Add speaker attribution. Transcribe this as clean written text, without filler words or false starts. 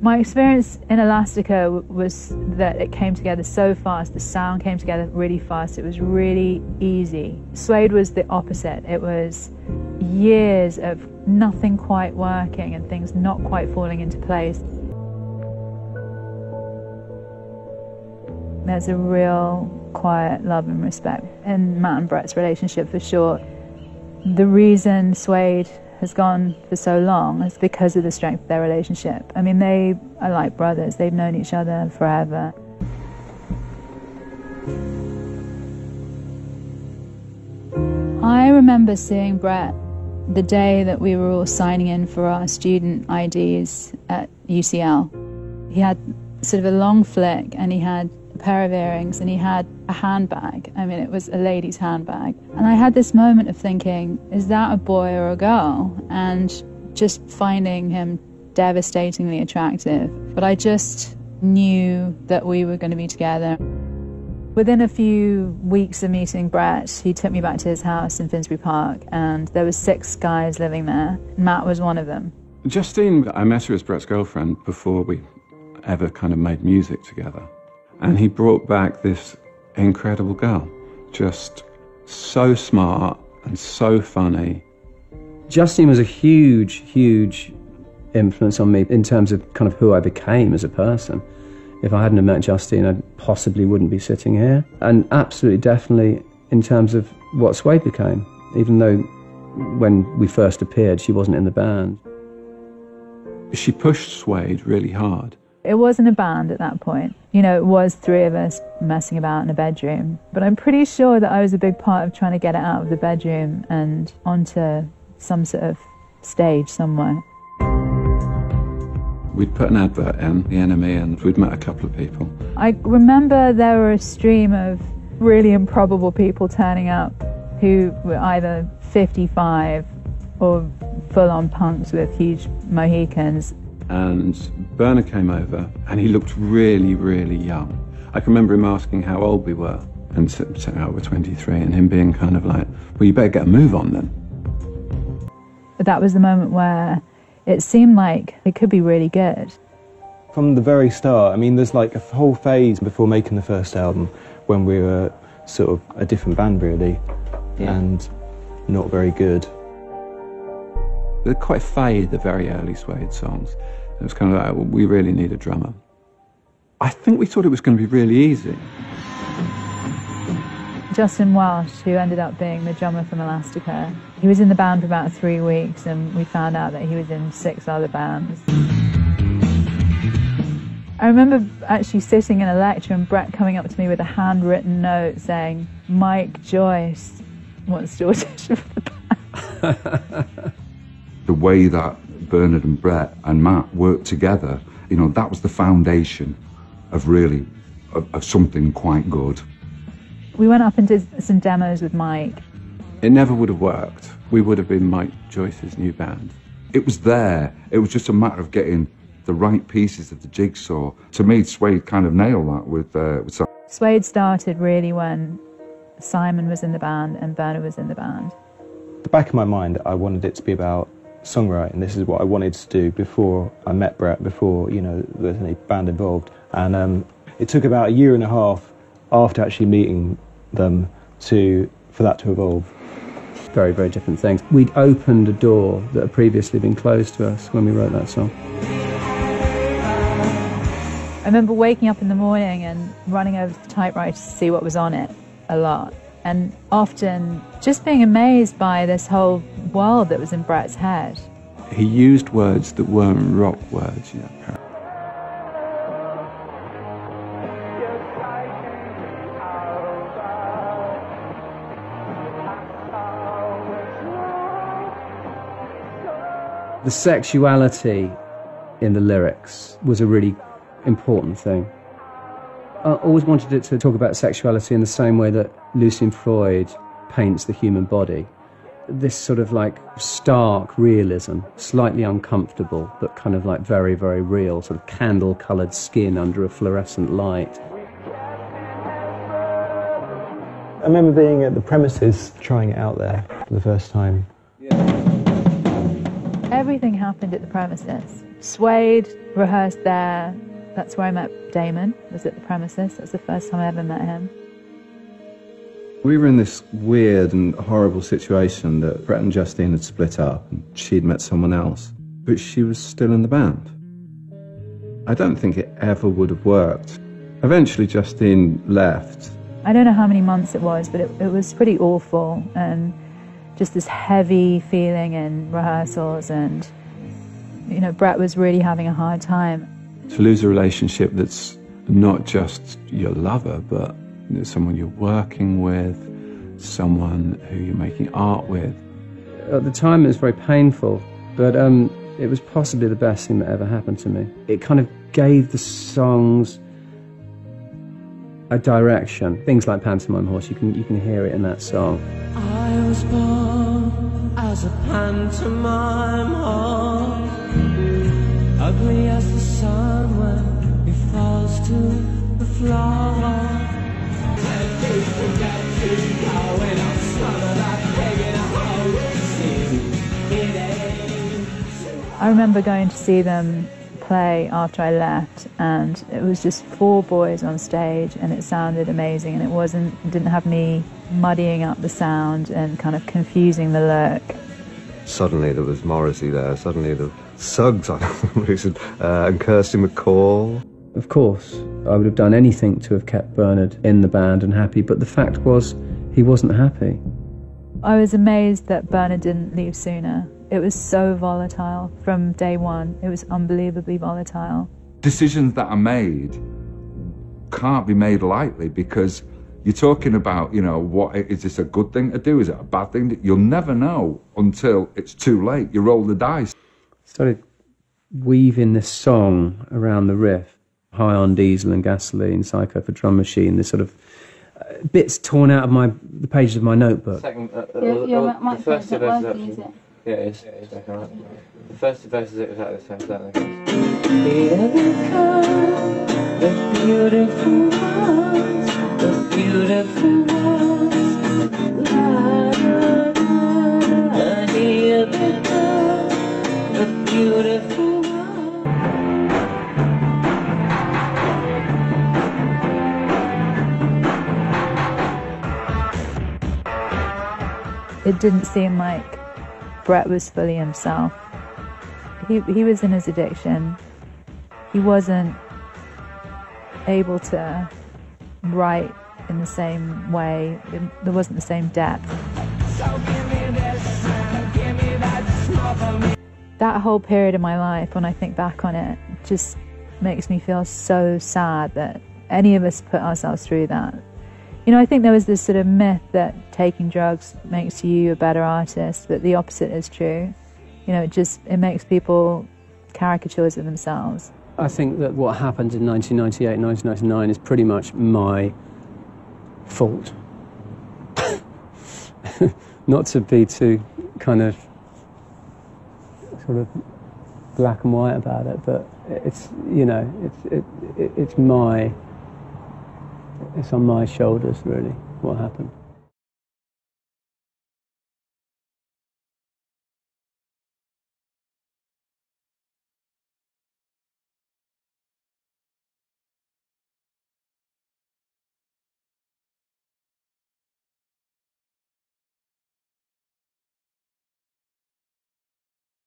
Speaker 1: My experience in Elastica was that it came together so fast, the sound came together really fast, it was really easy. Suede was the opposite. It was years of nothing quite working and things not quite falling into place. There's a real quiet love and respect in Matt and Brett's relationship for sure. The reason Suede has gone for so long is because of the strength of their relationship. I mean, they are like brothers. They've known each other forever. I remember seeing Brett the day that we were all signing in for our student IDs at UCL. He had sort of a long flick and he had a pair of earrings and he had a handbag. I mean, it was a lady's handbag. And I had this moment of thinking, is that a boy or a girl? And just finding him devastatingly attractive. But I just knew that we were going to be together. Within a few weeks of meeting Brett, he took me back to his house in Finsbury Park, and there were 6 guys living there. Matt was one of them.
Speaker 2: Justine, I met her as Brett's girlfriend before we ever kind of made music together. And he brought back this incredible girl, just so smart and so funny.
Speaker 3: Justine was a huge, huge influence on me in terms of kind of who I became as a person. If I hadn't have met Justine, I possibly wouldn't be sitting here. And absolutely, definitely in terms of what Suede became, even though when we first appeared, she wasn't in the band.
Speaker 2: She pushed Suede really hard.
Speaker 1: It wasn't a band at that point. You know, it was 3 of us messing about in a bedroom. But I'm pretty sure that I was a big part of trying to get it out of the bedroom and onto some sort of stage somewhere.
Speaker 2: We'd put an advert in, The Enemy, and we'd met a couple of people.
Speaker 1: I remember there were a stream of really improbable people turning up who were either 55 or full-on punks with huge Mohicans.
Speaker 2: And Bernard came over, and he looked really, really young. I can remember him asking how old we were, and saying, oh, we're 23, and him being kind of like, well, you better get a move on then.
Speaker 1: But that was the moment where it seemed like it could be really good.
Speaker 4: From the very start, I mean, there's like a whole phase before making the first album when we were sort of a different band, really, and not very good.
Speaker 2: They're quite fade, the very early Suede songs. It was kind of like, well, we really need a drummer. I think we thought it was going to be really easy.
Speaker 1: Justin Welsh, who ended up being the drummer from Elastica, he was in the band for about 3 weeks, and we found out that he was in 6 other bands. I remember actually sitting in a lecture and Brett coming up to me with a handwritten note saying, Mike Joyce wants to audition for the band.
Speaker 5: The way that Bernard and Brett and Matt worked together, you know, that was the foundation of really, of something quite good.
Speaker 1: We went up and did some demos with Mike.
Speaker 2: It never would have worked. We would have been Mike Joyce's new band.
Speaker 5: It was there. It was just a matter of getting the right pieces of the jigsaw. To me, Suede kind of nailed that with
Speaker 1: Suede started really when Simon was in the band and Bernard was in the band.
Speaker 4: At the back of my mind, I wanted it to be about songwriting. This is what I wanted to do before I met Brett, before, you know, there was any band involved. And it took about 1.5 years after actually meeting them for that to evolve.
Speaker 3: Very, very different things. We'd opened a door that had previously been closed to us when we wrote that song.
Speaker 1: I remember waking up in the morning and running over to the typewriter to see what was on it a lot. And often just being amazed by this whole world that was in Brett's head.
Speaker 2: He used words that weren't rock words, you know.
Speaker 3: The sexuality in the lyrics was a really important thing. I always wanted it to talk about sexuality in the same way that Lucian Freud paints the human body. This sort of like stark realism, slightly uncomfortable, but kind of like very, very real, sort of candle-coloured skin under a fluorescent light.
Speaker 4: I remember being at the Premises, trying it out there for the first time.
Speaker 1: Everything happened at the Premises. Suede rehearsed there. That's where I met Damon, was at the premises. That's the first time I ever met him.
Speaker 2: We were in this weird and horrible situation that Brett and Justine had split up and she'd met someone else, but she was still in the band. I don't think it ever would have worked. Eventually Justine left.
Speaker 1: I don't know how many months it was, but it was pretty awful, and just this heavy feeling in rehearsals, and you know, Brett was really having a hard time.
Speaker 2: To lose a relationship that's not just your lover, but someone you're working with, someone who you're making art with.
Speaker 3: At the time it was very painful, but it was possibly the best thing that ever happened to me. It kind of gave the songs a direction. Things like Pantomime Horse, you can hear it in that song.
Speaker 6: I was born as a pantomime horse, ugly as the sun when it falls to the floor.
Speaker 1: I remember going to see them play after I left, and it was just 4 boys on stage, and it sounded amazing, and it didn't have me muddying up the sound and kind of confusing the look.
Speaker 7: Suddenly there was Morrissey there, suddenly the Suggs on some reason, and Kirsty McCall.
Speaker 3: Of course, I would have done anything to have kept Bernard in the band and happy, but the fact was, he wasn't happy.
Speaker 1: I was amazed that Bernard didn't leave sooner. It was so volatile from day one. It was unbelievably volatile.
Speaker 5: Decisions that are made can't be made lightly, because you're talking about, you know, what is this a good thing to do? Is it a bad thing? You'll never know until it's too late. You roll the dice.
Speaker 3: Started weaving this song around the riff. High on Diesel and Gasoline, Psycho for Drum Machine, this sort of bits torn out of the pages of my notebook.
Speaker 8: The first 2 verses actually. Yeah, it is. It's okay, right. The first 2 verses are exactly the same. So that
Speaker 6: Here they come, the beautiful ones, the beautiful ones. La, la, la, here they come, the beautiful ones.
Speaker 1: It didn't seem like Brett was fully himself. He was in his addiction. He wasn't able to write in the same way. There wasn't the same depth. That whole period of my life, when I think back on it, just makes me feel so sad that any of us put ourselves through that. You know, I think there was this sort of myth that taking drugs makes you a better artist, but the opposite is true. You know, it makes people caricatures of themselves.
Speaker 3: I think that what happened in 1998, 1999 is pretty much my fault. Not to be too kind of sort of black and white about it, but it's, you know, it's on my shoulders, really, what happened.